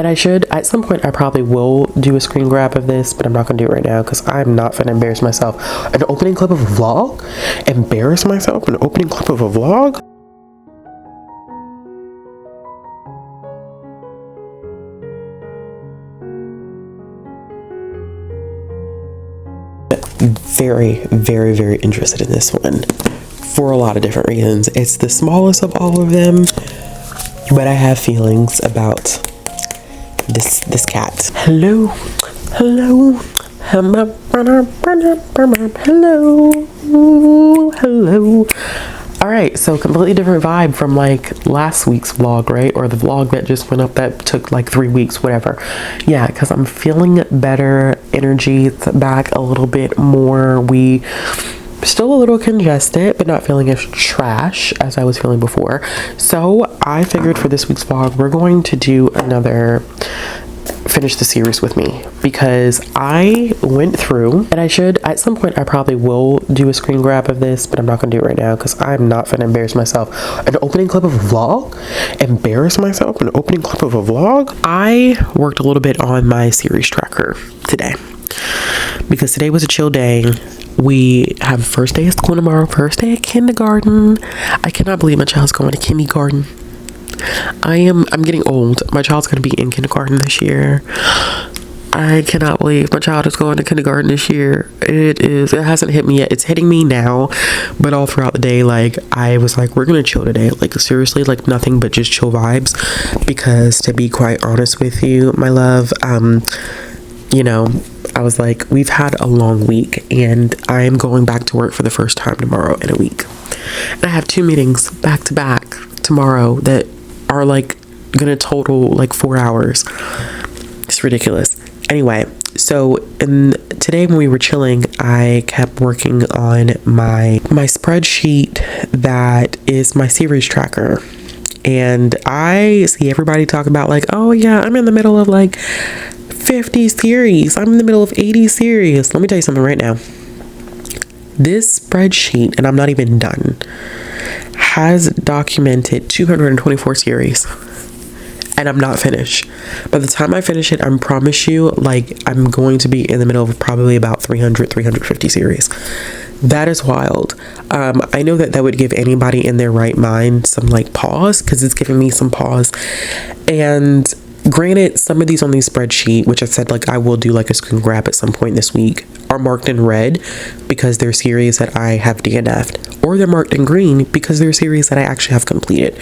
And I should, at some point, I probably will do a screen grab of this, but I'm not gonna do it right now because I'm not gonna embarrass myself. An opening clip of a vlog? Embarrass myself? An opening clip of a vlog? Very, very, very interested in this one for a lot of different reasons. It's the smallest of all of them, but I have feelings about this cat. Hello, hello, hello, hello. All right, so completely different vibe from like last week's vlog, right? Or the vlog that just went up that took like 3 weeks, whatever. Yeah, because I'm feeling better, energy back a little bit more. We still a little congested, but not feeling as trash as I was feeling before. So I figured for this week's vlog, we're going to do another finish the series with me, because I went through, and I should, at some point, I probably will do a screen grab of this, but I'm not gonna do it right now because I'm not gonna embarrass myself. An opening clip of a vlog? Embarrass myself? An opening clip of a vlog? I worked a little bit on my series tracker today because today was a chill day. We have first day of school tomorrow, first day of kindergarten. I cannot believe my child's going to kindergarten. I'm getting old. My child's going to be in kindergarten this year. I cannot believe my child is going to kindergarten this year. It hasn't hit me yet. It's hitting me now, but all throughout the day, like, I was like, we're going to chill today. Like, seriously, like, nothing but just chill vibes, because to be quite honest with you, my love, you know, I was like, we've had a long week, and I'm going back to work for the first time tomorrow in a week. And I have 2 meetings back to back tomorrow that are like gonna total like 4 hours. It's ridiculous. Anyway, so today when we were chilling, I kept working on my spreadsheet that is my series tracker. And I see everybody talk about like, oh yeah, I'm in the middle of like 50 series. I'm in the middle of 80 series. Let me tell you something right now. This spreadsheet, and I'm not even done, has documented 224 series, and I'm not finished. By the time I finish it, I promise you, like, I'm going to be in the middle of probably about 350 series. That is wild. I know that would give anybody in their right mind some like pause, because it's giving me some pause. And granted, some of these on the spreadsheet, which I said like I will do like a screen grab at some point this week, are marked in red because they're series that I have DNF'd, or they're marked in green because they're series that I actually have completed.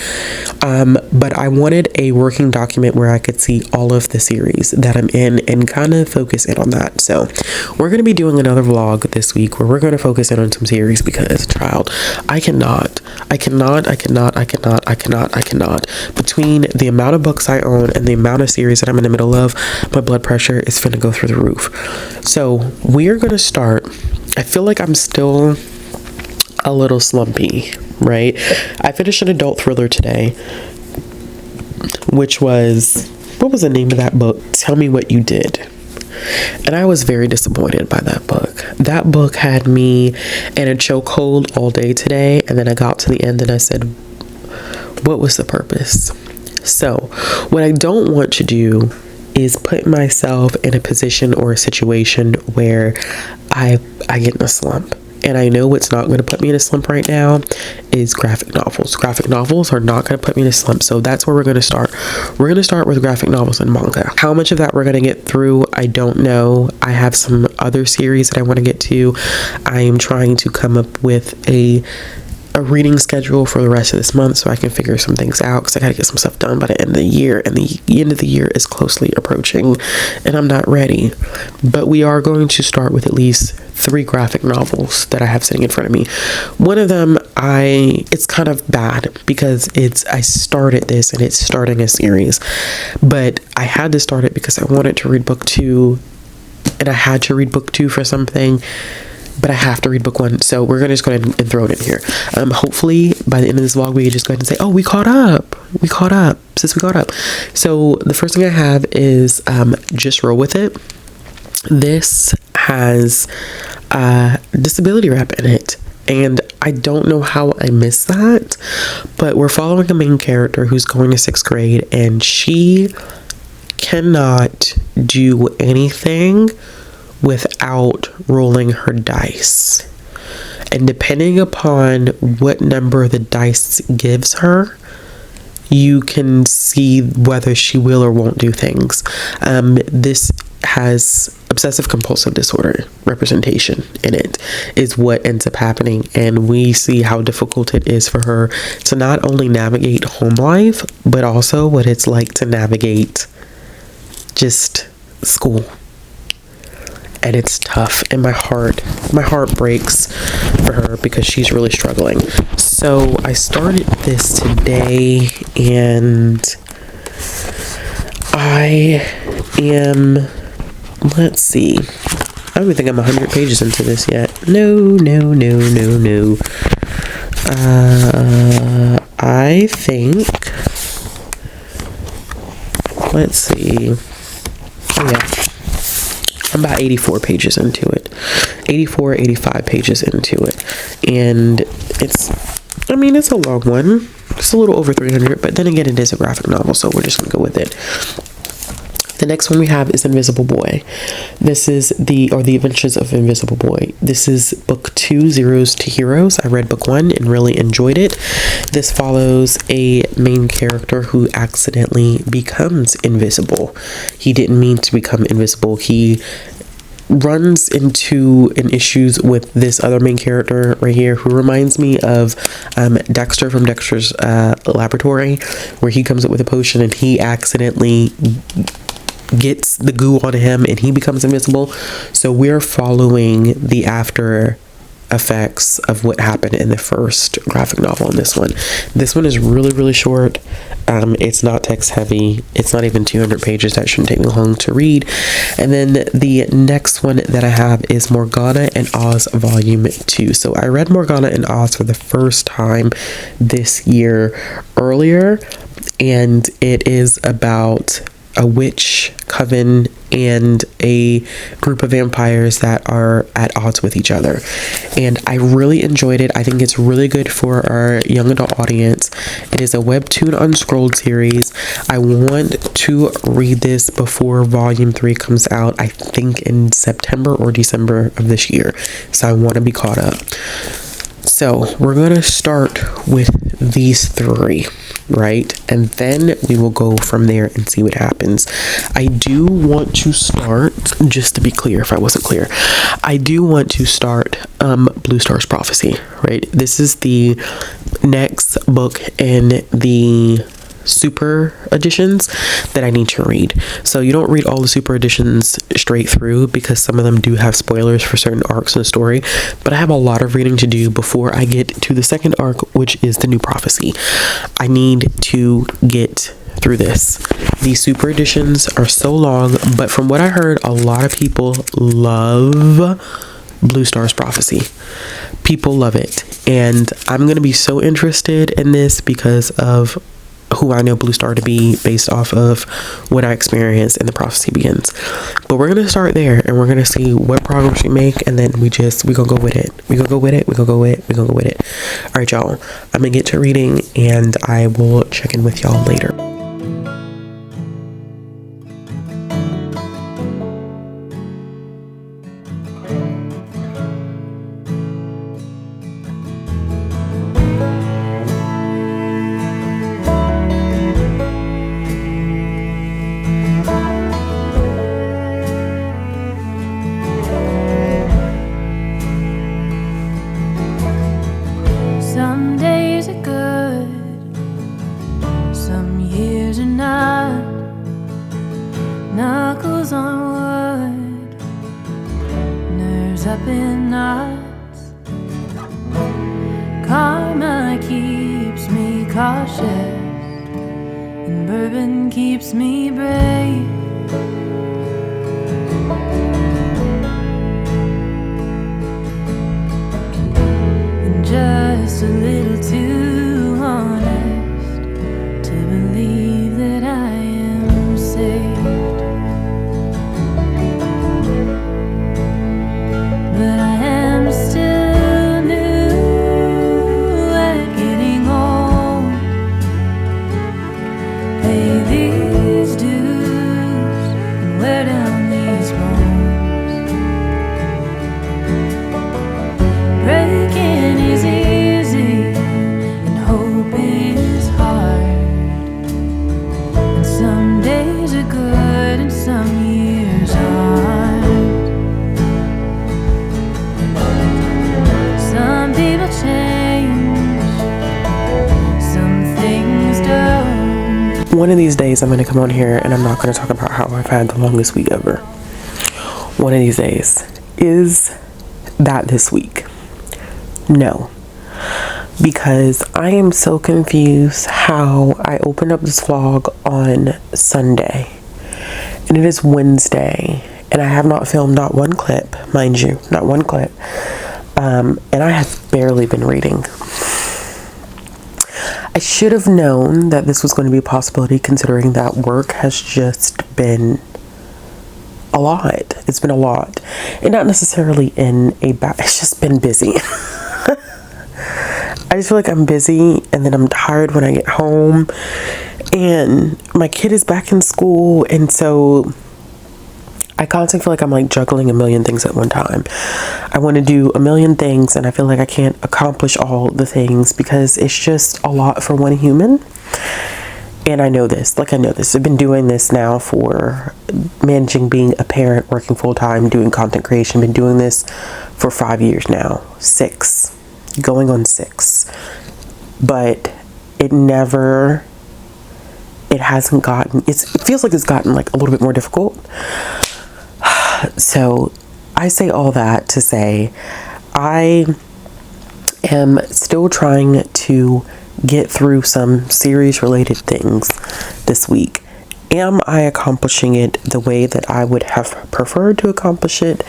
But I wanted a working document where I could see all of the series that I'm in and kind of focus in on that. So we're going to be doing another vlog this week where we're going to focus in on some series, because child, I cannot, between the amount of books I own and the amount of series that I'm in the middle of, my blood pressure is finna go through the roof. So we're gonna start. I feel like I'm still a little slumpy, right? I finished an adult thriller today, which was, what was the name of that book? Tell Me What You Did. And I was very disappointed by that book. That book had me in a chokehold all day today, and then I got to the end and I said, what was the purpose? So what I don't want to do is put myself in a position or a situation where I get in a slump. And I know what's not going to put me in a slump right now is graphic novels. Graphic novels are not going to put me in a slump. So that's where we're going to start. We're going to start with graphic novels and manga. How much of that we're going to get through, I don't know. I have some other series that I want to get to. I am trying to come up with a reading schedule for the rest of this month so I can figure some things out, because I got to get some stuff done by the end of the year, and the end of the year is closely approaching and I'm not ready. But we are going to start with at least 3 graphic novels that I have sitting in front of me. One of them, it's kind of bad because I started this and it's starting a series, but I had to start it because I wanted to read book 2, and I had to read book 2 for something, but I have to read book 1. So we're going to just go ahead and throw it in here. Hopefully by the end of this vlog, we can just go ahead and say, oh, we caught up. Sis, we caught up. So the first thing I have is Just Roll With It. This has disability rap in it. And I don't know how I missed that, but we're following a main character who's going to 6th grade, and she cannot do anything without rolling her dice. And depending upon what number the dice gives her, you can see whether she will or won't do things. This has obsessive compulsive disorder representation in it, is what ends up happening. And we see how difficult it is for her to not only navigate home life, but also what it's like to navigate just school. And it's tough, and my heart breaks for her because she's really struggling. So I started this today, and I am, let's see, I don't even think I'm 100 pages into this yet. No. I think, let's see, oh yeah, I'm about 84 pages into it. 85 pages into it. And it's a long one. It's a little over 300, but then again, it is a graphic novel, so we're just gonna go with it. The next one we have is Invisible Boy. This is the Adventures of Invisible Boy. This is book 2, Zeros to Heroes. I read book 1 and really enjoyed it. This follows a main character who accidentally becomes invisible. He didn't mean to become invisible. He runs into issues with this other main character right here, who reminds me of Dexter from Dexter's Laboratory, where he comes up with a potion and he accidentally gets the goo on him and he becomes invisible. So we're following the after effects of what happened in the first graphic novel in this one. This one is really short. It's not text heavy. It's not even 200 pages. That shouldn't take me long to read. And then the next one that I have is Morgana and Oz Volume 2. So I read Morgana and Oz for the first time this year earlier, and it is about a witch coven and a group of vampires that are at odds with each other. And I really enjoyed it. I think it's really good for our young adult audience. It is a webtoon unscrolled series. I want to read this before volume 3 comes out, I think in September or December of this year. So I want to be caught up. So we're going to start with these 3, right? And then we will go from there and see what happens. I do want to start, just to be clear if I wasn't clear, I do want to start Blue Star's Prophecy, right? This is the next book in the super editions that I need to read. So you don't read all the super editions straight through, because some of them do have spoilers for certain arcs in the story, but I have a lot of reading to do before I get to the second arc, which is the New Prophecy. I need to get through this. These super editions are so long, but from what I heard, a lot of people love Blue Star's Prophecy. People love it, and I'm going to be so interested in this because of who I know Blue Star to be, based off of what I experienced in The Prophecy Begins. But we're going to start there, and we're going to see what progress we make, and then we gonna go with it. We gonna go with it. All right, y'all. I'm going to get to reading, and I will check in with y'all later. These dues one of these days I'm going to come on here and I'm not going to talk about how I've had the longest week ever. One of these days. Is that this week? No. Because I am so confused how I opened up this vlog on Sunday. And it is Wednesday. And I have not filmed not one clip, mind you. Not one clip. And I have barely been reading. I should have known that this was going to be a possibility, considering that work has just been a lot. It's been a lot. And not necessarily in a bad, it's just been busy. I just feel like I'm busy and then I'm tired when I get home. And my kid is back in school, and so I constantly feel like I'm like juggling a million things at one time. I want to do a million things and I feel like I can't accomplish all the things because it's just a lot for one human. And I know this. I've been doing this now for managing being a parent, working full time, doing content creation. Been doing this for 5 years now. 6. Going on 6. But it hasn't gotten, it feels like it's gotten like a little bit more difficult. So I say all that to say I am still trying to get through some series related things this week. Am I accomplishing it the way that I would have preferred to accomplish it?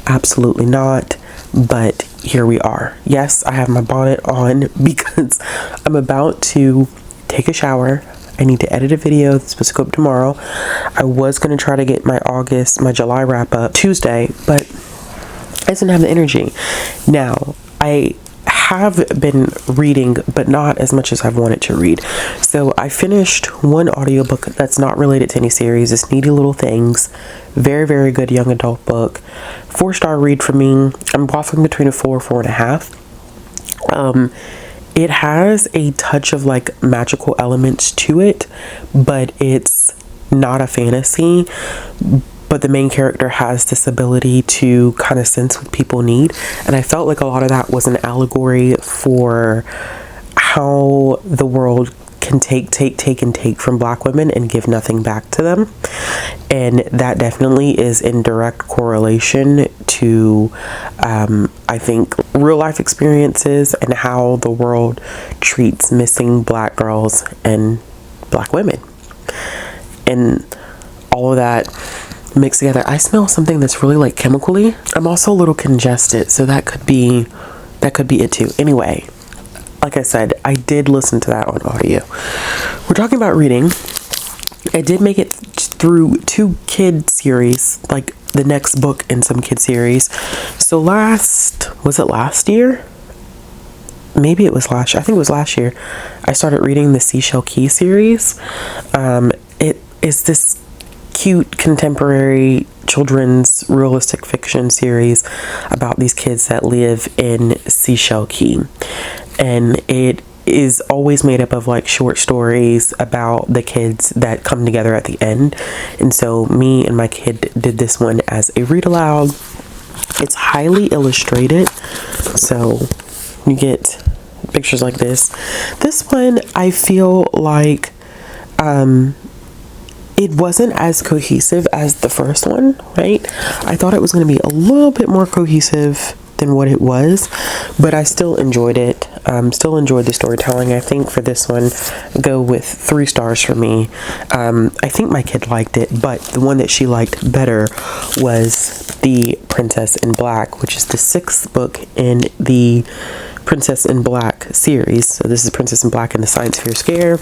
Absolutely not. But here we are. Yes, I have my bonnet on because I'm about to take a shower. I need to edit a video that's supposed to go up tomorrow. I was going to try to get my July wrap up Tuesday, but I didn't have the energy. Now, I have been reading, but not as much as I've wanted to read. So I finished one audiobook that's not related to any series. It's Needy Little Things. Very, very good young adult book. 4-star read for me. I'm waffling between a 4.5. It has a touch of like magical elements to it, but it's not a fantasy. But the main character has this ability to kind of sense what people need. And I felt like a lot of that was an allegory for how the world can take from Black women and give nothing back to them. And that definitely is in direct correlation to, I think, real life experiences and how the world treats missing Black girls and Black women. And all of that mixed together. I smell something that's really like chemically. I'm also a little congested, so that could be it too. Anyway, like I said, I did listen to that on audio. We're talking about reading. I did make it through 2 kid series, like the next book in some kid series. So was it last year? Maybe it was last year. I think it was last year. I started reading the Seashell Key series. It is this cute contemporary children's realistic fiction series about these kids that live in Seashell Key, and it is always made up of like short stories about the kids that come together at the end. And so me and my kid did this one as a read aloud. It's highly illustrated, so you get pictures like this. This one I feel like it wasn't as cohesive as the first one, right? I thought it was going to be a little bit more cohesive than what it was, but I still enjoyed it. Still enjoyed the storytelling. I think for this one, go with 3 stars for me. I think my kid liked it, but the one that she liked better was The Princess in Black, which is the 6th book in the Princess in Black series. So this is Princess in Black and the Science Fear Scare.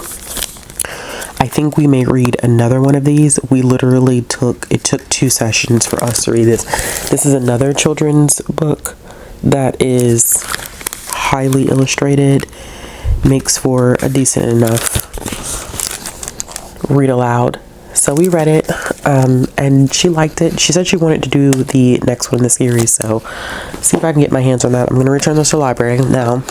I think we may read another one of these. We literally took 2 sessions for us to read this. This is another children's book that is highly illustrated, makes for a decent enough read aloud. So we read it, and she liked it. She said she wanted to do the next one in the series, so see if I can get my hands on that. I'm going to return this to the library. Now,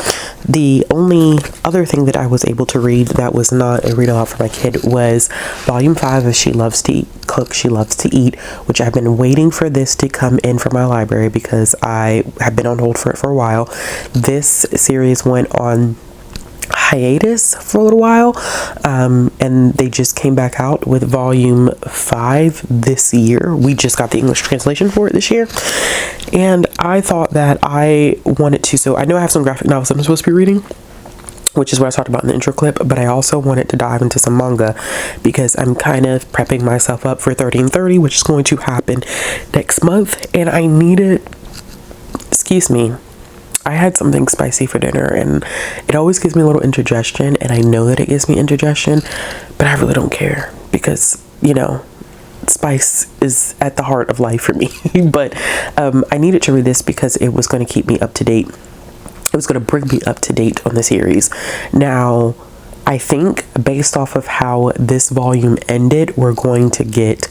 the only other thing that I was able to read that was not a read aloud for my kid was Volume 5 of She Loves to Cook, She Loves to Eat, which I've been waiting for this to come in from my library because I have been on hold for it for a while. This series went on hiatus for a little while, and they just came back out with volume 5 this year. We just got the English translation for it this year, and I thought that I wanted to, so I know I have some graphic novels I'm supposed to be reading, which is what I talked about in the intro clip, but I also wanted to dive into some manga because I'm kind of prepping myself up for 30 and 30, which is going to happen next month, and I needed, excuse me, I had something spicy for dinner, and it always gives me a little indigestion, and I know that it gives me indigestion, but I really don't care because, you know, spice is at the heart of life for me. But I needed to read this because it was going to keep me up to date. It was going to bring me up to date on the series. Now, I think based off of how this volume ended, we're going to get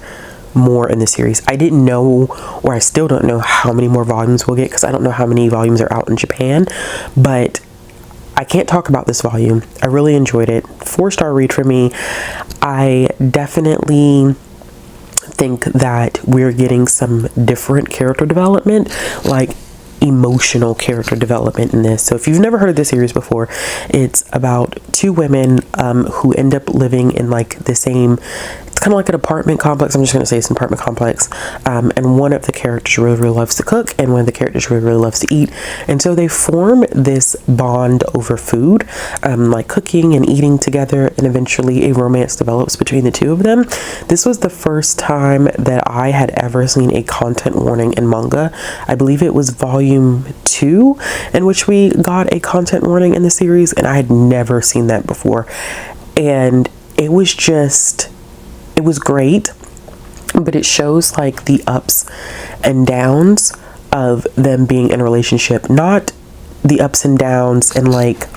more in the series. I didn't know, or I still don't know how many more volumes we'll get because I don't know how many volumes are out in Japan, but I can't talk about this volume. I really enjoyed it. 4-star read for me. I definitely think that we're getting some different character development, like emotional character development in this. So if you've never heard of this series before, it's about 2 women who end up living in like the same, it's kind of like an apartment complex. I'm just going to say it's an apartment complex, and one of the characters really loves to cook, and one of the characters really loves to eat, and so they form this bond over food, like cooking and eating together, and eventually a romance develops between the 2 of them. This was the first time that I had ever seen a content warning in manga. I believe it was volume 2 in which we got a content warning in the series, and I had never seen that before, and it was great, but it shows like the ups and downs of them being in a relationship, not the ups and downs in like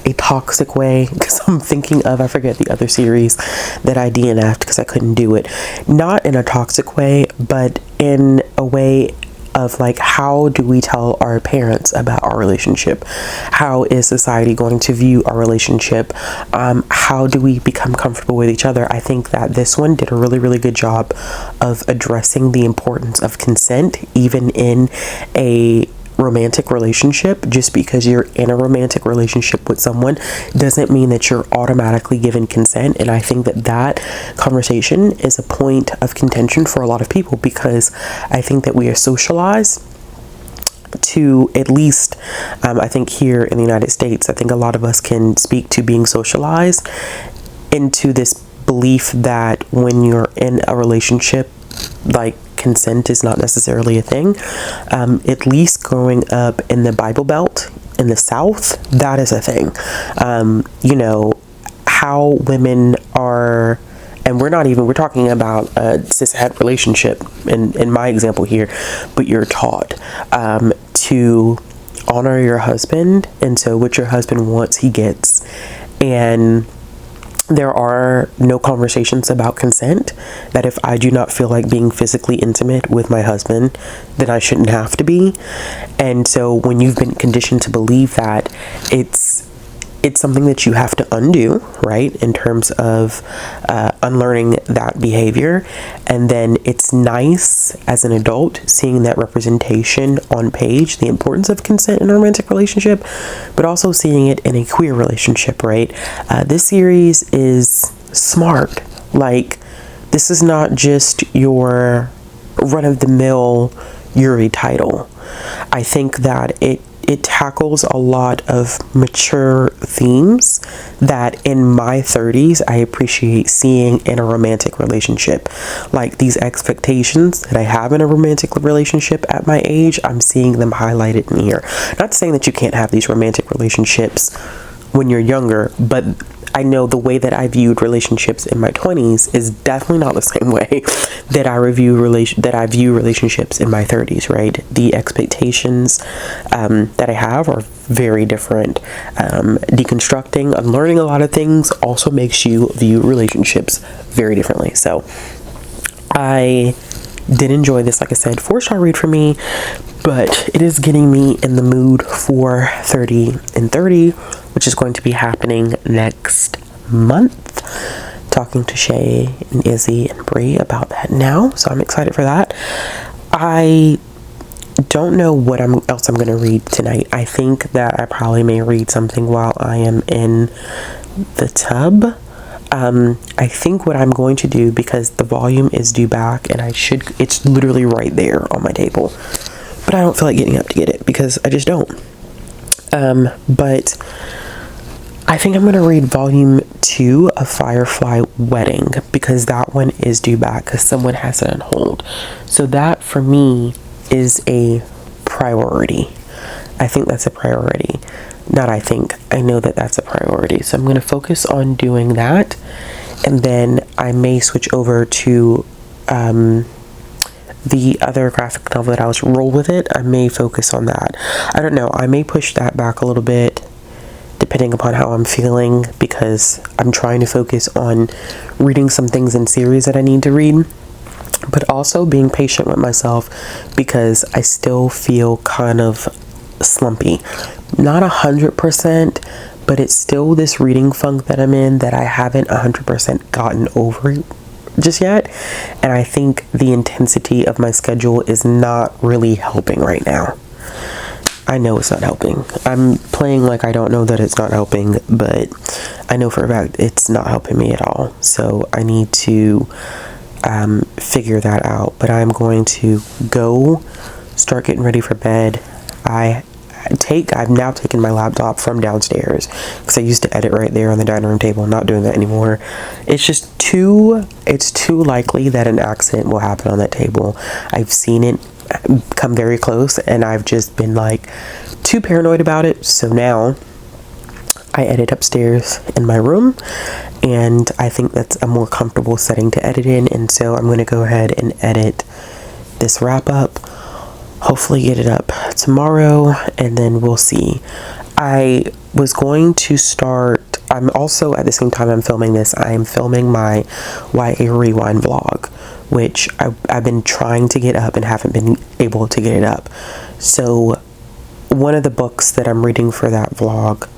a toxic way, because I'm thinking of, I forget the other series that I DNF'd because I couldn't do it, not in a toxic way, but in a way of like, how do we tell our parents about our relationship? How is society going to view our relationship? How do we become comfortable with each other? I think that this one did a really good job of addressing the importance of consent, even in a romantic relationship. Just because you're in a romantic relationship with someone doesn't mean that you're automatically given consent, and I think that that conversation is a point of contention for a lot of people, because I think that we are socialized to, at least I think here in the United States, I think a lot of us can speak to being socialized into this belief that when you're in a relationship, like, consent is not necessarily a thing. At least growing up in the Bible Belt in the South, that is a thing. You know, how women are, and we're talking about a cishet relationship in my example here, but you're taught to honor your husband, and so what your husband wants, he gets. And there are no conversations about consent, that if I do not feel like being physically intimate with my husband, then I shouldn't have to be. And so when you've been conditioned to believe that, it's something that you have to undo, right, in terms of unlearning that behavior. And then it's nice as an adult seeing that representation on page, the importance of consent in a romantic relationship, but also seeing it in a queer relationship, right? This series is smart. Like, this is not just your run-of-the-mill Yuri title. I think that it tackles a lot of mature themes that in my 30s I appreciate seeing in a romantic relationship. Like, these expectations that I have in a romantic relationship at my age, I'm seeing them highlighted in here. Not saying that you can't have these romantic relationships when you're younger, but I know the way that I viewed relationships in my 20s is definitely not the same way that I view relationships in my 30s, right? The expectations that I have are very different. Deconstructing, unlearning a lot of things also makes you view relationships very differently. So I did enjoy this. Like I said, 4-star read for me, but it is getting me in the mood for 30 and 30, which is going to be happening next month. Talking to Shay and Izzy and Bree about that now, so I'm excited for that. I don't know what else I'm going to read tonight. I think that I probably may read something while I am in the tub. I think what I'm going to do, because the volume is due back and it's literally right there on my table, but I don't feel like getting up to get it because I just don't. But I think I'm going to read volume 2 of Firefly Wedding, because that one is due back because someone has it on hold. So that for me is a priority. I think that's a priority. I know that that's a priority. So I'm going to focus on doing that. And then I may switch over to the other graphic novel that I was roll with it. I may focus on that. I don't know. I may push that back a little bit depending upon how I'm feeling, because I'm trying to focus on reading some things in series that I need to read, but also being patient with myself because I still feel kind of slumpy. Not 100%, but it's still this reading funk that I'm in that I haven't 100% gotten over just yet. And I think the intensity of my schedule is not really helping right now. I know it's not helping. I'm playing like I don't know that it's not helping, but I know for a fact it's not helping me at all. So I need to figure that out. But I'm going to go start getting ready for bed. I've now taken my laptop from downstairs because I used to edit right there on the dining room table. I'm not doing that anymore. It's just too likely that an accident will happen on that table. I've seen it come very close and I've just been like too paranoid about it. So now I edit upstairs in my room, and I think that's a more comfortable setting to edit in. And so I'm going to go ahead and edit this wrap up, hopefully get it up tomorrow, and then we'll see. I was going to start, I'm also at the same time I'm filming this, I am filming my YA Rewind vlog, which I've been trying to get up and haven't been able to get it up. So one of the books that I'm reading for that vlog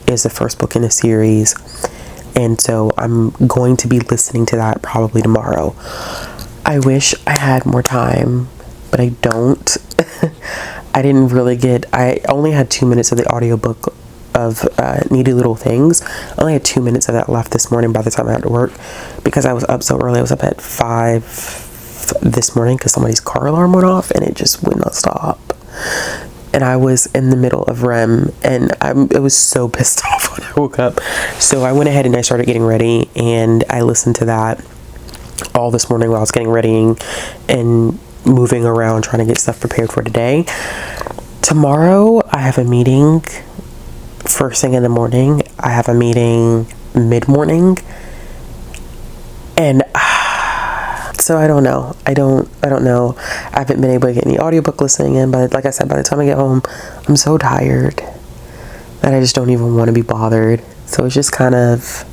is the first book in a series, and so I'm going to be listening to that probably tomorrow. I wish I had more time, but I don't. I only had 2 minutes of the audiobook of Needy Little Things. I only had 2 minutes of that left this morning by the time I had to work, because I was up so early. I was up at 5 this morning because somebody's car alarm went off and it just would not stop. And I was in the middle of REM, and I was so pissed off when I woke up. So I went ahead and I started getting ready, and I listened to that all this morning while I was getting ready and moving around trying to get stuff prepared for today. Tomorrow I have a meeting first thing in the morning. I have a meeting mid-morning, and so I don't know. I don't know. I haven't been able to get any audiobook listening in, but like I said, by the time I get home, I'm so tired that I just don't even want to be bothered. So it's just kind of,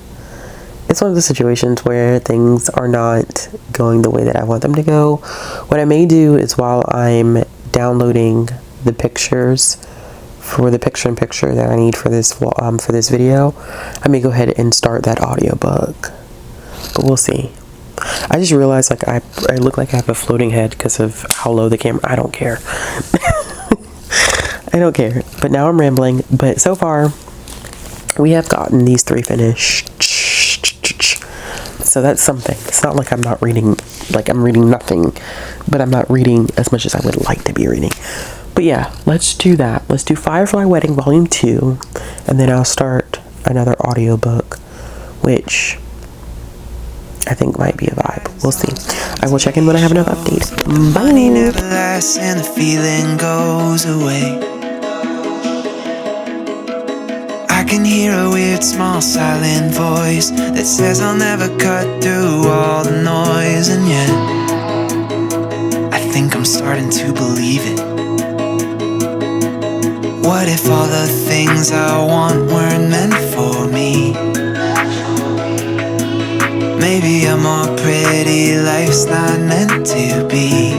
it's one of the situations where things are not going the way that I want them to go. What I may do is, while I'm downloading the pictures for the picture-in-picture that I need for this video, I may go ahead and start that audiobook. But we'll see. I just realized, like, I look like I have a floating head because of how low the camera. I don't care. I don't care. But now I'm rambling. But so far, we have gotten these 3 finished. So that's something. It's not like I'm not reading, like I'm reading nothing, but I'm not reading as much as I would like to be reading. But yeah, let's do that. Let's do Firefly Wedding Volume 2, and then I'll start another audiobook, which I think might be a vibe. We'll see. I will check in when I have another update. Bye. Money never lasts and the feeling goes away. I can hear a weird small silent voice that says I'll never cut through all the noise. And yet I think I'm starting to believe it. What if all the things I want weren't meant for me? Maybe a more pretty life's not meant to be.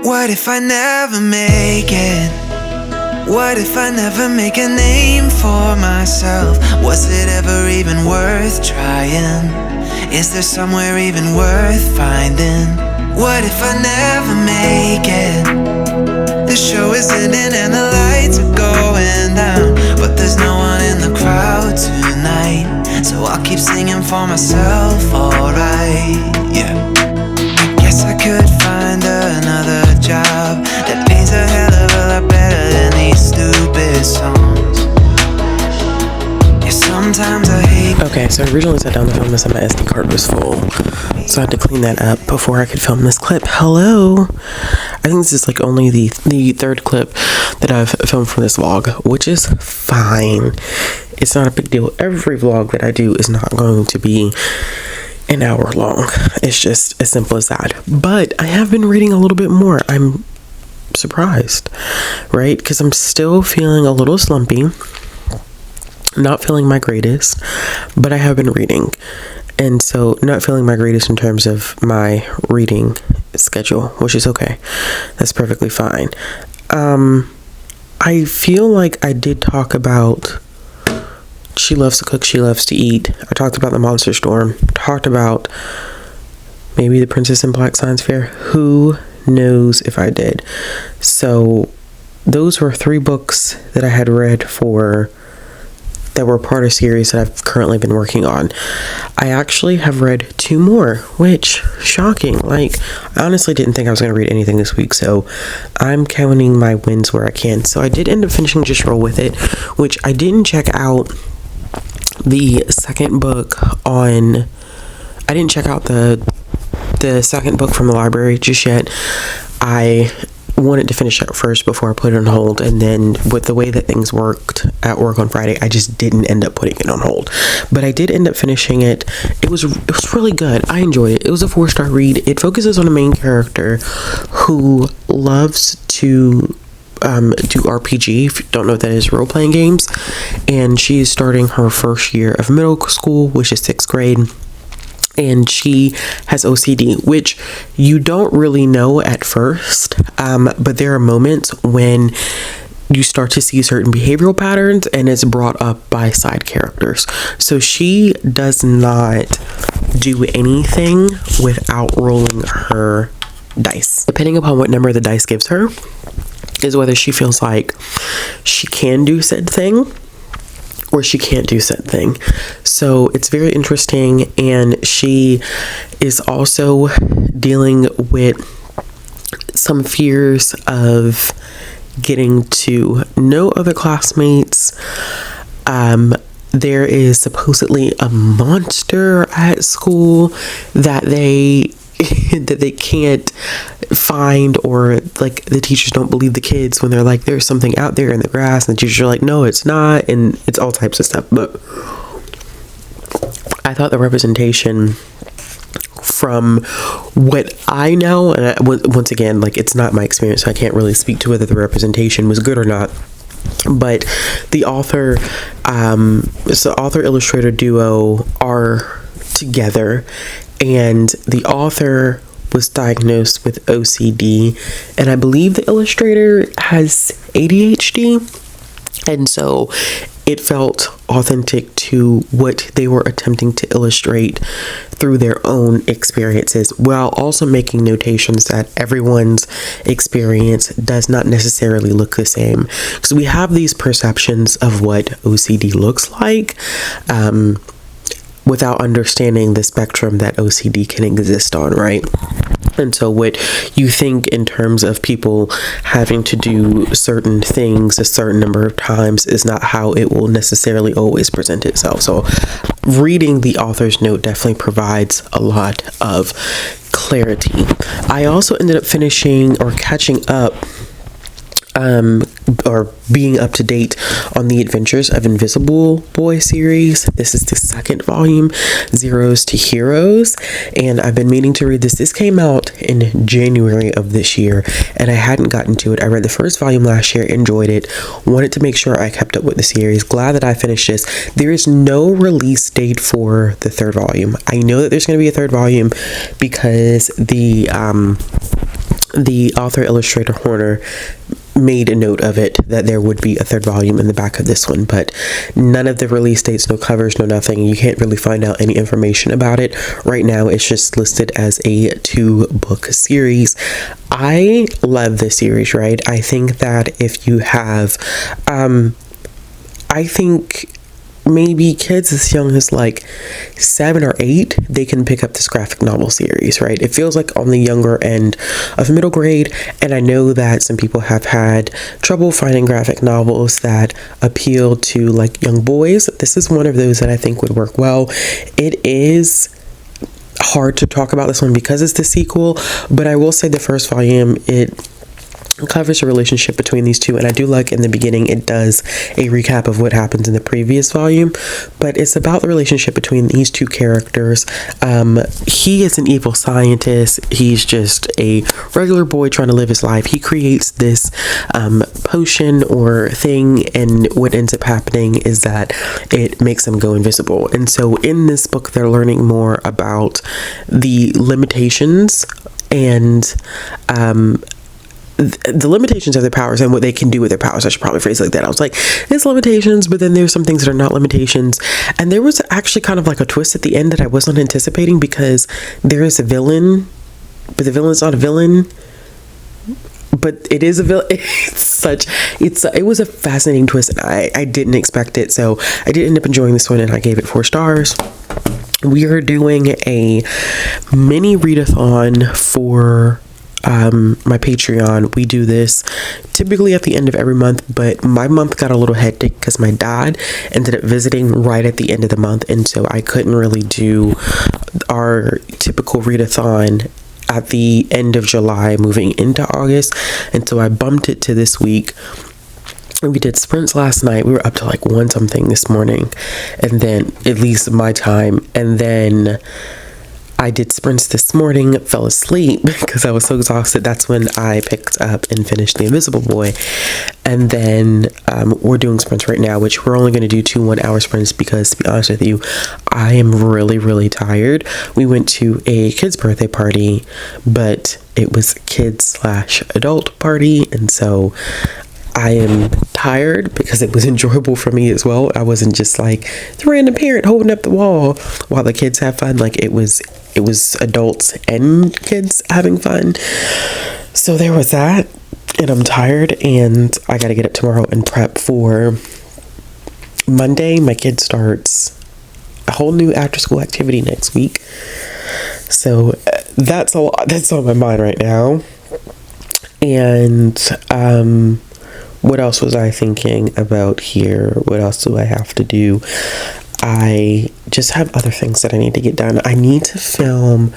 What if I never make it? What if I never make a name for myself? Was it ever even worth trying? Is there somewhere even worth finding? What if I never make it? The show is ending and the lights are going down, but there's no one in the crowd tonight, so I'll keep singing for myself, alright, yeah. I guess I could find another job that pays a hell of a lot better than these stupid songs. Yeah, sometimes I hate. Okay, so I originally sat down to film this and my SD card was full, so I had to clean that up before I could film this clip. Hello! I think this is like only the third clip that I've filmed for this vlog, which is fine. It's not a big deal. Every vlog that I do is not going to be an hour long. It's just as simple as that. But I have been reading a little bit more. I'm surprised, right? Because I'm still feeling a little slumpy. Not feeling my greatest, but I have been reading. And so not feeling my greatest in terms of my reading schedule, which is okay. That's perfectly fine. I feel like I did talk about she loves to cook, she loves to eat. I talked about the Monster Storm. Talked about maybe the Princess and Black Science Fair. Who knows if I did. So those were 3 books that I had read that were part of a series that I've currently been working on. I actually have read 2 more, which, shocking. Like, I honestly didn't think I was going to read anything this week, so I'm counting my wins where I can. So I did end up finishing Just Roll With It, which I didn't check out the second book on. I didn't check out the second book from the library just yet. I wanted to finish it first before I put it on hold, and then with the way that things worked at work on Friday, I just didn't end up putting it on hold. But I did end up finishing it. It was really good. I enjoyed it. It was a 4-star read. It focuses on a main character who loves to do RPG, if you don't know what that is, role-playing games, and she's starting her first year of middle school, which is 6th grade. And she has OCD, which you don't really know at first, but there are moments when you start to see certain behavioral patterns, and it's brought up by side characters. So she does not do anything without rolling her dice. Depending upon what number the dice gives her is whether she feels like she can do said thing or she can't do said thing. So it's very interesting, and she is also dealing with some fears of getting to know other classmates. There is supposedly a monster at school that they can't find, or like the teachers don't believe the kids when they're like, there's something out there in the grass, and the teachers are like, no, it's not, and it's all types of stuff. But I thought the representation, from what I know, and once again, like, it's not my experience, so I can't really speak to whether the representation was good or not, but the author illustrator duo are together, and the author was diagnosed with OCD, and I believe the illustrator has ADHD, and so it felt authentic to what they were attempting to illustrate through their own experiences, while also making notations that everyone's experience does not necessarily look the same. So we have these perceptions of what OCD looks like, without understanding the spectrum that OCD can exist on, right? And so what you think in terms of people having to do certain things a certain number of times is not how it will necessarily always present itself. So reading the author's note definitely provides a lot of clarity. I also ended up finishing or catching up or being up to date on the Adventures of Invisible Boy series. This is the second volume, Zeros to Heroes, and I've been meaning to read this. This came out in January of this year, and I hadn't gotten to it. I read the first volume last year, enjoyed it, wanted to make sure I kept up with the series. Glad that I finished this. There is no release date for the third volume. I know that there's going to be a third volume because the author illustrator Horner made a note of it that there would be a third volume in the back of this one, but none of the release dates, no covers, no nothing. You can't really find out any information about it. Right now, it's just listed as a 2-book series. I love this series, right? I think that if you have, I think maybe kids as young as like 7 or 8, they can pick up this graphic novel series, right? It feels like on the younger end of middle grade, and I know that some people have had trouble finding graphic novels that appeal to like young boys. This is one of those that I think would work well. It is hard to talk about this one because it's the sequel, but I will say the first volume, it covers a relationship between these two, and I do like in the beginning it does a recap of what happens in the previous volume, but it's about the relationship between these two characters. He is an evil scientist. He's just a regular boy trying to live his life. He creates this potion or thing, and what ends up happening is that it makes him go invisible. And so in this book they're learning more about the limitations and the limitations of their powers and what they can do with their powers. I should probably phrase it like that. I was like, there's limitations, but then there's some things that are not limitations. And there was actually kind of like a twist at the end that I wasn't anticipating, because there is a villain, but the villain's not a villain, but it is a villain. It was a fascinating twist, and I didn't expect it. So I did end up enjoying this one, and I gave it 4 stars. We are doing a mini readathon for my Patreon. We do this typically at the end of every month, but my month got a little hectic because my dad ended up visiting right at the end of the month, and so I couldn't really do our typical readathon at the end of July moving into August, and so I bumped it to this week. We did sprints last night. We were up to like 1 something this morning, and then at least my time, and then I did sprints this morning, fell asleep because I was so exhausted. That's when I picked up and finished The Invisible Boy. And then we're doing sprints right now, which we're only going to do 2 1-hour sprints because, to be honest with you, I am really, really tired. We went to a kid's birthday party, but it was kids/adult party, and so I am tired because it was enjoyable for me as well. I wasn't just like the random parent holding up the wall while the kids have fun. Like it was adults and kids having fun. So there was that, and I'm tired, and I got to get up tomorrow and prep for Monday. My kid starts a whole new after school activity next week. So that's a lot that's on my mind right now. And what else was I thinking about here? What else do I have to do? I just have other things that I need to get done. I need to film.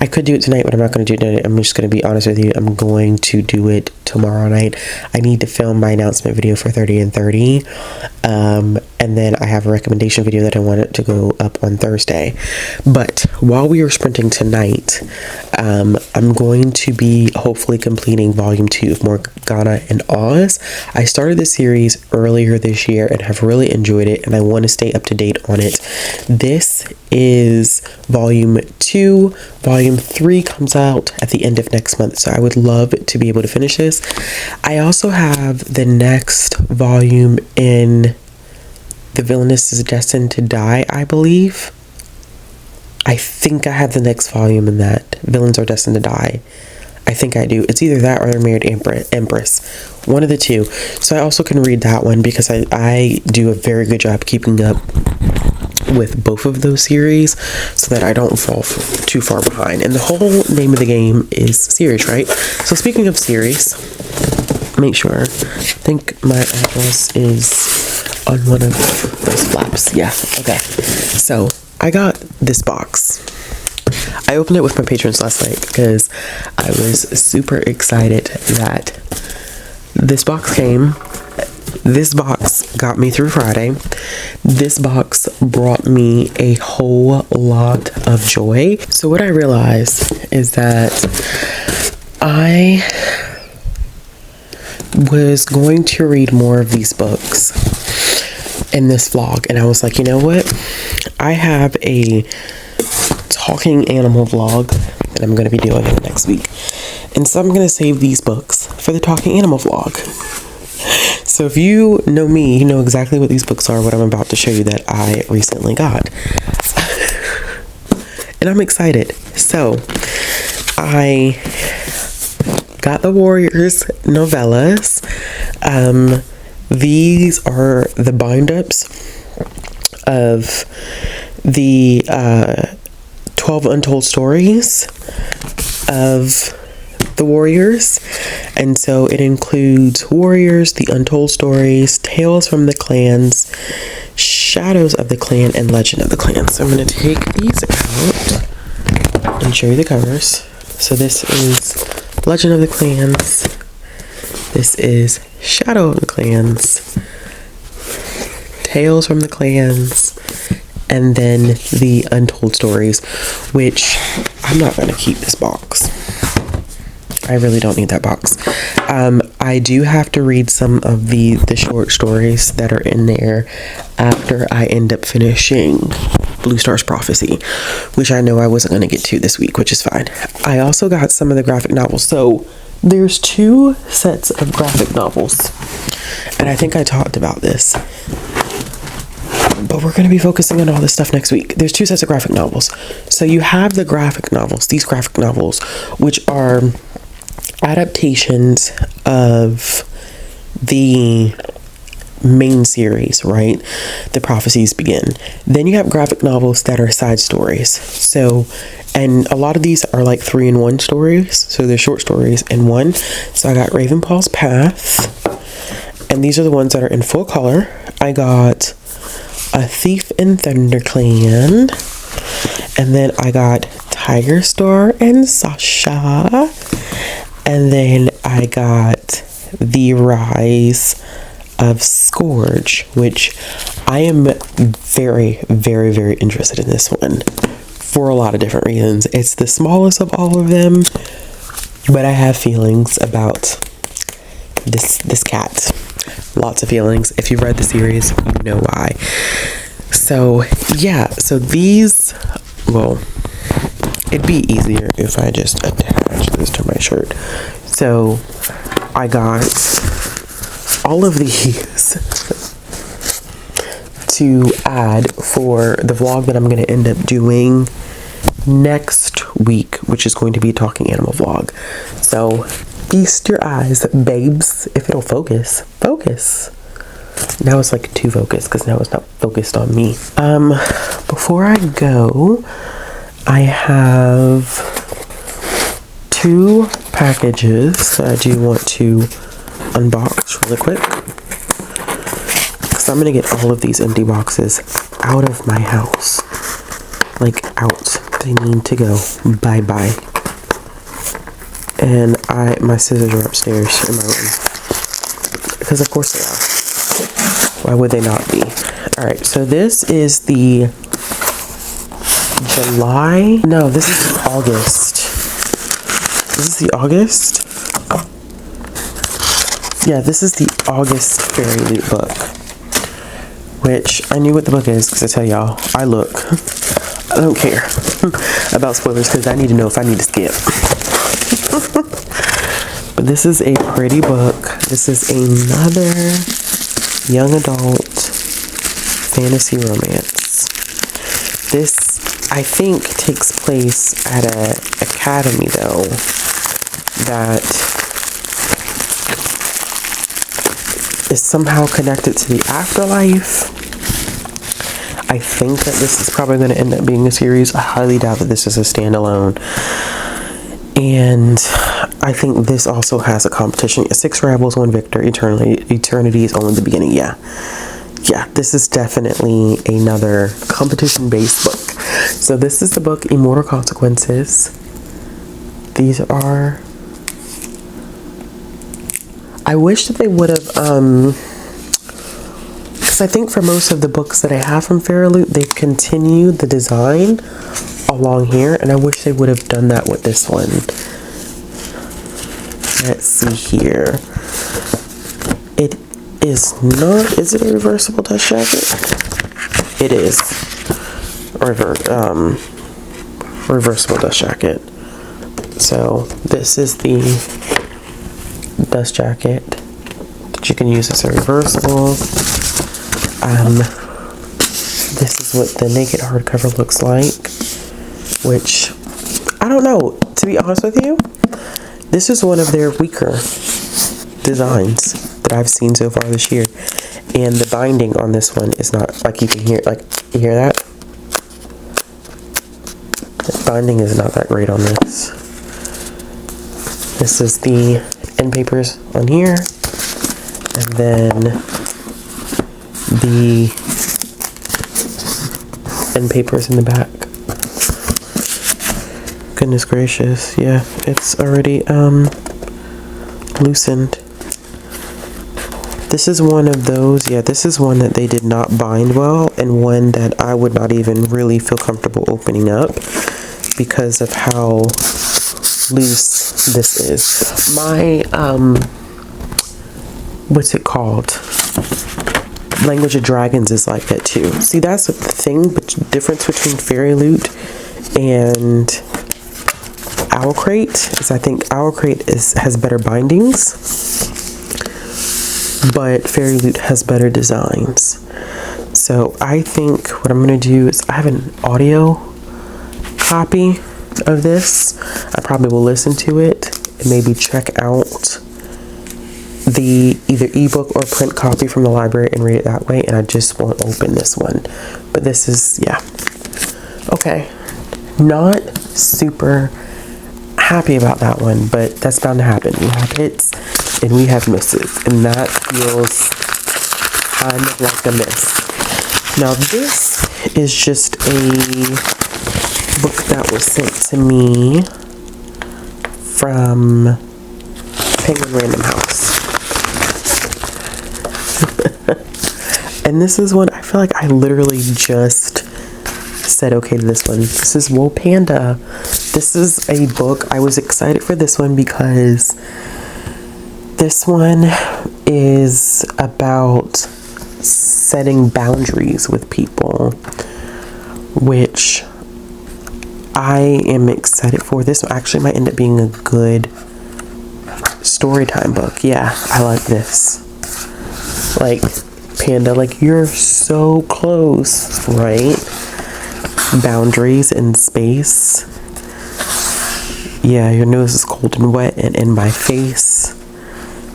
I could do it tonight, but I'm not going to do it tonight. I'm just going to be honest with you. I'm going to do it tomorrow night. I need to film my announcement video for 30 and 30. And then I have a recommendation video that I want it to go up on Thursday. But while we are sprinting tonight, I'm going to be hopefully completing volume 2 of Morgana and Oz. I started this series earlier this year and have really enjoyed it, and I want to stay up to date on it. This is volume 2. Volume 3 comes out at the end of next month, so I would love to be able to finish this. I also have the next volume in The Villainess is Destined to Die, I believe. I think I have the next volume in that. Villains Are Destined to Die. I think I do. It's either that or They're Married Empress. One of the two. So I also can read that one because I do a very good job keeping up with both of those series so that I don't fall too far behind. And the whole name of the game is series, right? So speaking of series, make sure. I think my address is on one of those flaps. Yeah, okay. So I got this box. I opened it with my patrons last night because I was super excited that this box came. This box got me through Friday. This box brought me a whole lot of joy. So what I realized is that I was going to read more of these books in this vlog, and I was like, you know what? I have a talking animal vlog and I'm going to be doing it next week. And so I'm going to save these books for the Talking Animal vlog. So if you know me, you know exactly what these books are, what I'm about to show you that I recently got. And I'm excited. So I got the Warriors novellas. These are the bind-ups of the 12 untold stories of the Warriors. And so it includes Warriors, the Untold Stories, Tales from the Clans, Shadows of the Clan, and Legend of the Clan. So I'm going to take these out and show you the covers. So this is Legend of the Clans. This is Shadow of the Clans, Tales from the Clans, and then the Untold Stories, which I'm not going to keep this box. I really don't need that box. I do have to read some of the short stories that are in there after I end up finishing Blue Star's Prophecy, which I know I wasn't going to get to this week, which is fine. I also got some of the graphic novels. So there's 2 sets of graphic novels, and I think I talked about this, but we're going to be focusing on all this stuff next week. There's 2 sets of graphic novels. So you have the graphic novels, these graphic novels, which are adaptations of the main series, right? The Prophecies Begin. Then you have graphic novels that are side stories. So, and a lot of these are like 3-in-1 stories. So they're short stories in one. So I got Ravenpaw's Path, and these are the ones that are in full color. I got A Thief in ThunderClan, and then I got Tiger Star and Sasha, and then I got The Rise of Scourge, which I am very, very, very interested in this one for a lot of different reasons. It's the smallest of all of them, but I have feelings about this cat. Lots of feelings. If you've read the series, you know why. So yeah, so these, well, it'd be easier if I just attach this to my shirt. So I got all of these to add for the vlog that I'm going to end up doing next week, which is going to be a Talking Animal vlog. So feast your eyes, babes. If it'll focus. Now it's like too focused because now it's not focused on me. Before I go, I have 2 packages that I do want to unbox really quick, because I'm gonna get all of these empty boxes out of my house. Like, out. They need to go. Bye. And my scissors are upstairs in my room, because of course they are. Why would they not be? Alright, so this is the July? No, this is August. Is this the August? Yeah, this is the August Fairy Loot book, which I knew what the book is because I tell y'all, I don't care about spoilers because I need to know if I need to skip. But this is a pretty book. This is another young adult fantasy romance. This, I think, takes place at an academy, though, that is somehow connected to the afterlife. I think that this is probably going to end up being a series. I highly doubt that this is a standalone. And I think this also has a competition. 6 rebels, 1 victor. Eternity is only the beginning. Yeah, this is definitely another competition-based book. So this is the book Immortal Consequences. These are... I wish that they would have, because I think for most of the books that I have from Fairy Loot, they've continued the design along here, and I wish they would have done that with this one. Let's see here. It is not, is it a reversible dust jacket? It is. Reversible dust jacket. So this is the dust jacket that you can use as a reversible. This is what the naked hardcover looks like, which, I don't know, to be honest with you, this is one of their weaker designs that I've seen so far this year. And the binding on this one is not, like you can hear, like, you hear that? The binding is not that great on this. This is the end papers on here. And then the end papers in the back. Goodness gracious, yeah, it's already loosened. This is one of those, yeah, this is one that they did not bind well, and one that I would not even really feel comfortable opening up because of how loose this is. My, what's it called? Language of Dragons is like that too. See, that's the thing, but the difference between Fairy Loot and Owlcrate is I think Owlcrate has better bindings, but Fairy Loot has better designs. So I think what I'm going to do is I have an audio copy of this. I probably will listen to it and maybe check out the either ebook or print copy from the library and read it that way, and I just won't open this one. But this is, yeah. Okay. Not super happy about that one, but that's bound to happen. We have hits and we have misses, and that feels kind of like a miss. Now this is just a book that was sent to me from Penguin Random House. And this is one I feel like I literally just said okay to this one. This is Wool Panda. This is a book. I was excited for this one because this one is about setting boundaries with people, which I am excited for. This one actually might end up being a good story time book. Yeah, I like this. Like, Panda, like, you're so close, right? Boundaries and space. Yeah, your nose is cold and wet and in my face.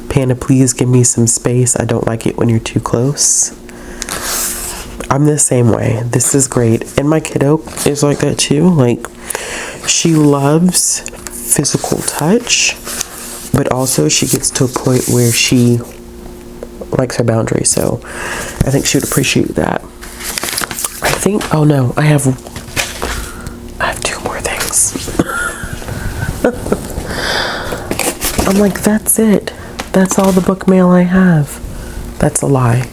Panda, please give me some space. I don't like it when you're too close. I'm the same way. This is great. And my kiddo is like that too. Like, she loves physical touch, but also she gets to a point where she likes her boundaries. So I think she would appreciate that. I think, oh no, I have 2 more things. I'm like, that's it. That's all the book mail I have. That's a lie.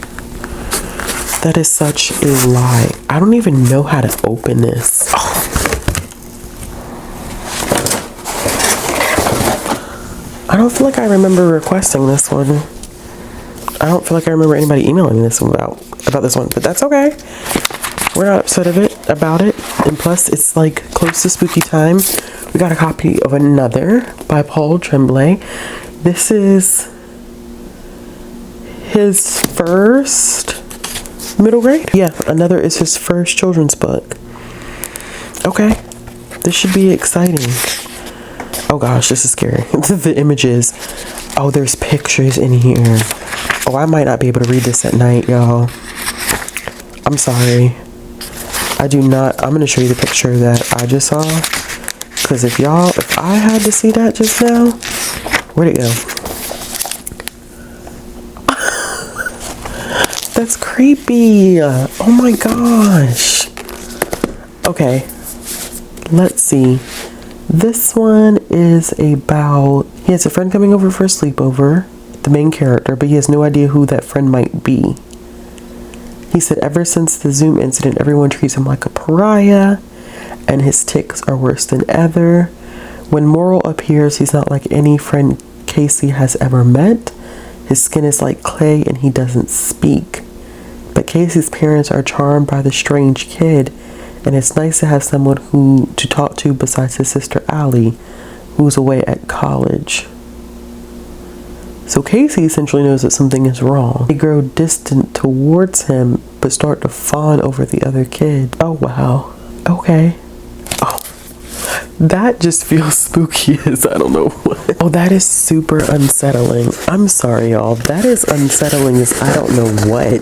That is such a lie. I don't even know how to open this. Oh. I don't feel like I remember requesting this one. I don't feel like I remember anybody emailing this one about this one, but that's okay. We're not upset about it. And plus, it's like close to spooky time. We got a copy of another by Paul Tremblay. This is his first middle grade. Yeah, another is his first children's book. Okay, this should be exciting. Oh gosh, this is scary. The images. Oh, there's pictures in here. Oh, I might not be able to read this at night, y'all. I'm sorry. I do not. I'm going to show you the picture that I just saw. Because if I had to see that just now, where'd it go? That's creepy. Oh my gosh. Okay. Let's see. This one is about, he has a friend coming over for a sleepover, the main character, but he has no idea who that friend might be. He said ever since the Zoom incident, everyone treats him like a pariah, and his tics are worse than ever. When Moral appears, he's not like any friend Casey has ever met. His skin is like clay and he doesn't speak. But Casey's parents are charmed by the strange kid, and it's nice to have someone to talk to besides his sister Allie. who's away at college. So Casey essentially knows that something is wrong. They grow distant towards him, but start to fawn over the other kid. Oh, wow. Okay. Oh, that just feels spooky as I don't know what. Oh, that is super unsettling. I'm sorry, y'all. That is unsettling as I don't know what.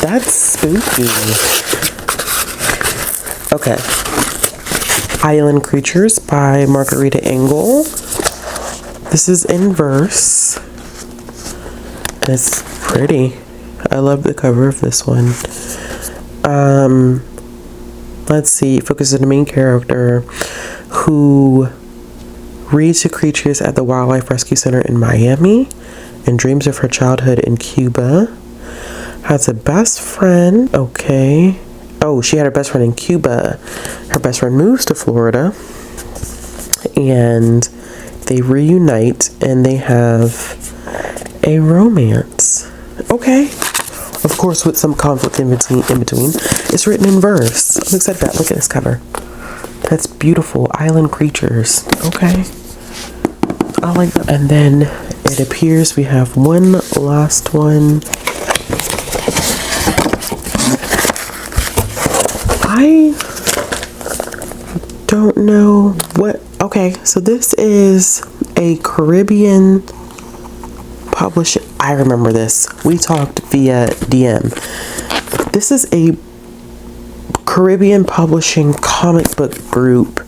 That's spooky. Okay. Island Creatures by Margarita Engel. This is in verse. And it's pretty. I love the cover of this one. Let's see. It focuses on the main character who reads to creatures at the Wildlife Rescue Center in Miami and dreams of her childhood in Cuba. Has a best friend. Okay. Oh, she had her best friend in Cuba. Her best friend moves to Florida. And they reunite and they have a romance. Okay. Of course, with some conflict in between. It's written in verse. I'm excited about that. Look at this cover. That's beautiful. Island Creatures. Okay. I like that. And then it appears we have one last one. I don't know what. Okay, so this is a Caribbean publishing. I remember this. We talked via DM. This is a Caribbean publishing comic book group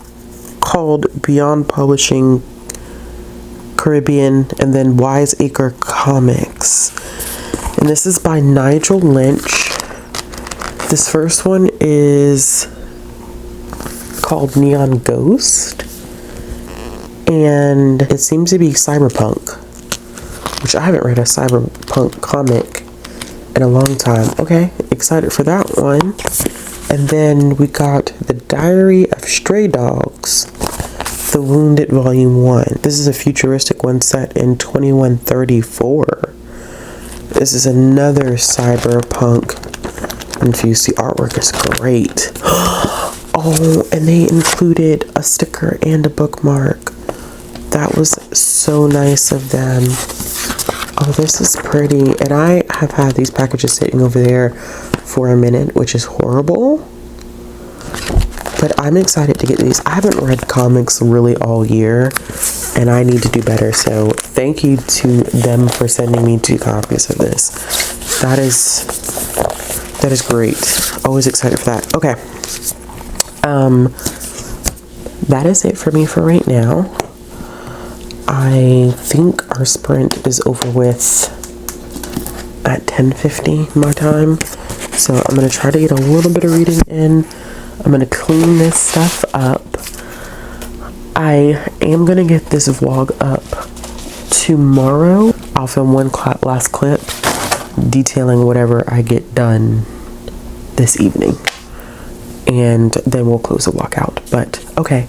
called Beyond Publishing Caribbean and then Wiseacre Comics. And this is by Nigel Lynch. This first one is called Neon Ghost. And it seems to be cyberpunk, which I haven't read a cyberpunk comic in a long time. Okay, excited for that one. And then we got The Diary of Stray Dogs, The Wounded Volume 1. This is a futuristic one set in 2134. This is another cyberpunk infused. The artwork is great. Oh, and they included a sticker and a bookmark. That was so nice of them. Oh, this is pretty. And I have had these packages sitting over there for a minute, which is horrible. But I'm excited to get these. I haven't read comics really all year, and I need to do better. So thank you to them for sending me 2 copies of this. That is great. Always excited for that. Okay. That is it for me for right now. I think our sprint is over with at 10:50 my time. So I'm going to try to get a little bit of reading in. I'm going to clean this stuff up. I am going to get this vlog up tomorrow. I'll film one last clip detailing whatever I get done this evening. And then we'll close the vlog out. But okay,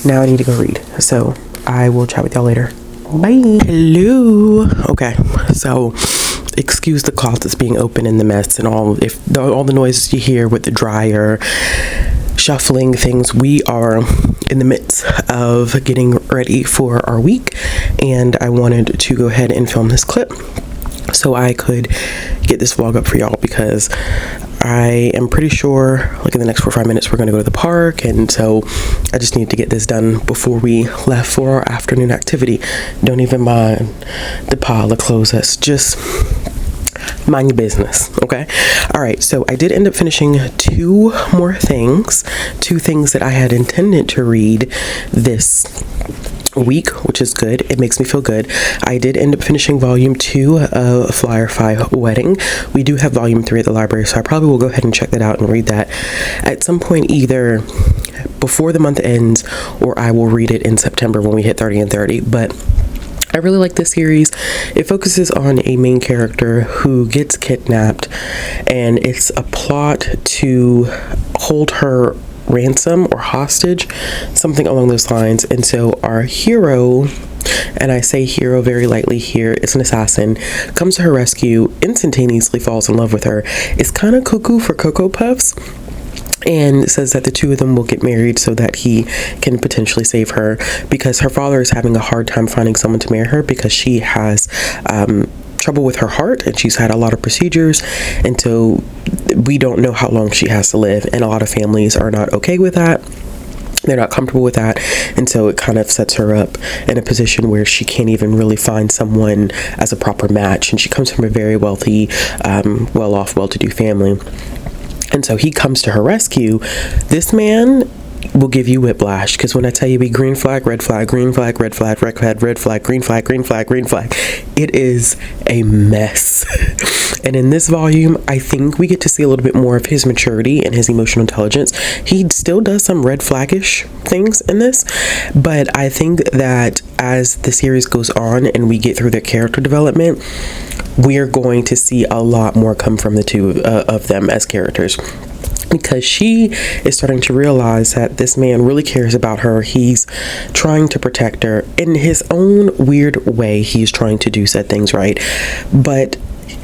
now I need to go read. So I will chat with y'all later. Bye. Hello. Okay, so excuse the closets being open and the mess and all the noises you hear with the dryer, shuffling things. We are in the midst of getting ready for our week, and I wanted to go ahead and film this clip so I could get this vlog up for y'all, because I am pretty sure like in the next 4 or 5 minutes we're going to go to the park, and so I just need to get this done before we left for our afternoon activity. Don't even mind the pile of clothes. That's just mind your business. Okay. All right, so I did end up finishing 2 more things, 2 things that I had intended to read this week, which is good. It makes me feel good. I did end up finishing volume 2 of Firefly Wedding. We do have volume 3 at the library, so I probably will go ahead and check that out and read that at some point, either before the month ends or I will read it in September when we hit 30 and 30. But I really like this series. It focuses on a main character who gets kidnapped, and it's a plot to hold her ransom or hostage, something along those lines. And so our hero, and I say hero very lightly here, it's an assassin, comes to her rescue, instantaneously falls in love with her. It's kind of cuckoo for Cocoa Puffs. and says that the two of them will get married so that he can potentially save her, because her father is having a hard time finding someone to marry her because she has trouble with her heart and she's had a lot of procedures, and so we don't know how long she has to live, and a lot of families are not okay with that. They're not comfortable with that, and so it kind of sets her up in a position where she can't even really find someone as a proper match. And she comes from a very wealthy, well-off, well-to-do family, and so he comes to her rescue. This man will give you whiplash, because when I tell you be green flag, red flag, green flag, red flag, red flag, red flag, green flag, green flag, green flag, it is a mess. And in this volume, I think we get to see a little bit more of his maturity and his emotional intelligence. He still does some red flaggish things in this, but I think that as the series goes on and we get through their character development, we're going to see a lot more come from the two of them as characters, because she is starting to realize that this man really cares about her. He's trying to protect her in his own weird way. He's trying to do said things right, but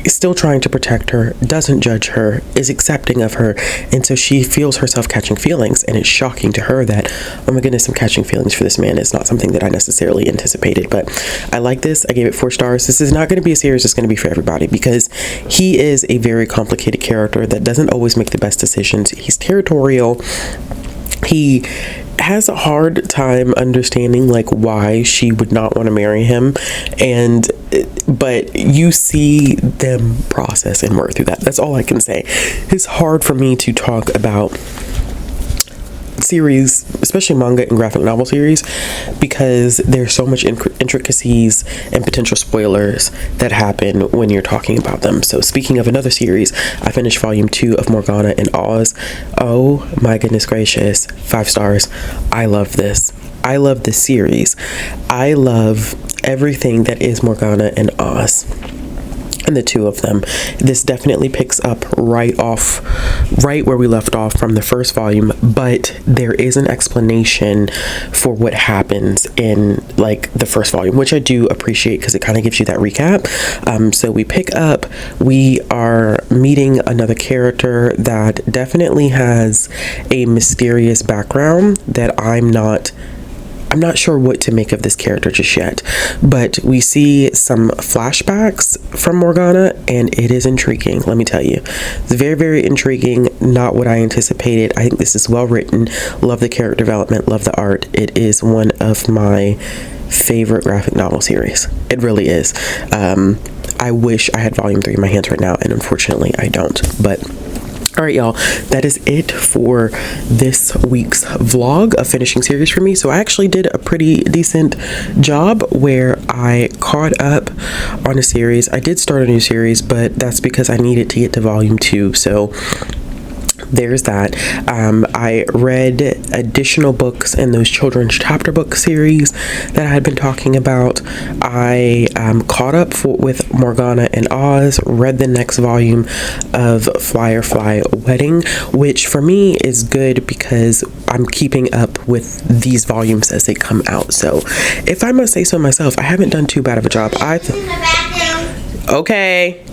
still trying to protect her, doesn't judge her, is accepting of her. And so she feels herself catching feelings, and it's shocking to her that, oh my goodness, I'm catching feelings for this man. It's not something that I necessarily anticipated, but I like this. I gave it 4 stars. This is not going to be a series that's going to be for everybody, because he is a very complicated character that doesn't always make the best decisions. He's territorial. He has a hard time understanding like why she would not want to marry him, but you see them process and work through that. That's all I can say. It's hard for me to talk about series, especially manga and graphic novel series, because there's so much intricacies and potential spoilers that happen when you're talking about them. So speaking of another series, I finished volume 2 of Morgana and Oz. Oh my goodness gracious, 5 stars. I love this. I love this series. I love everything that is Morgana and Oz, and the two of them. This definitely picks up right where we left off from the first volume, but there is an explanation for what happens in like the first volume, which I do appreciate, because it kind of gives you that recap. So we pick up, we are meeting another character that definitely has a mysterious background that I'm not sure what to make of this character just yet, but we see some flashbacks from Morgana, and it is intriguing, let me tell you. It's very, very intriguing, not what I anticipated. I think this is well written. Love the character development, love the art. It is one of my favorite graphic novel series. It really is. I wish I had volume 3 in my hands right now, and unfortunately I don't, but all right, y'all, that is it for this week's vlog of finishing series for me. So I actually did a pretty decent job where I caught up on a series. I did start a new series, but that's because I needed to get to volume 2. So there's that. I read additional books in those children's chapter book series that I had been talking about. I caught up with Morgana and Oz, read the next volume of Firefly Wedding, which for me is good because I'm keeping up with these volumes as they come out. So if I must say so myself, I haven't done too bad of a job. Okay.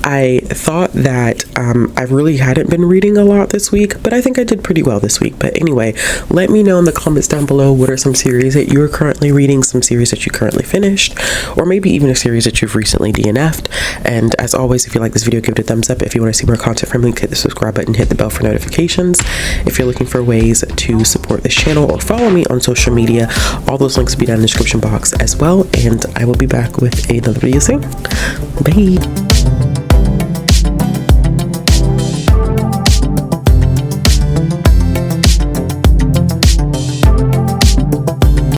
I thought that I really hadn't been reading a lot this week, but I think I did pretty well this week. But anyway, let me know in the comments down below what are some series that you're currently reading, some series that you currently finished, or maybe even a series that you've recently DNF'd. And as always, if you like this video, give it a thumbs up. If you want to see more content from me, hit the subscribe button, hit the bell for notifications. If you're looking for ways to support this channel or follow me on social media, all those links will be down in the description box as well. And I will be back with another video soon. Bye.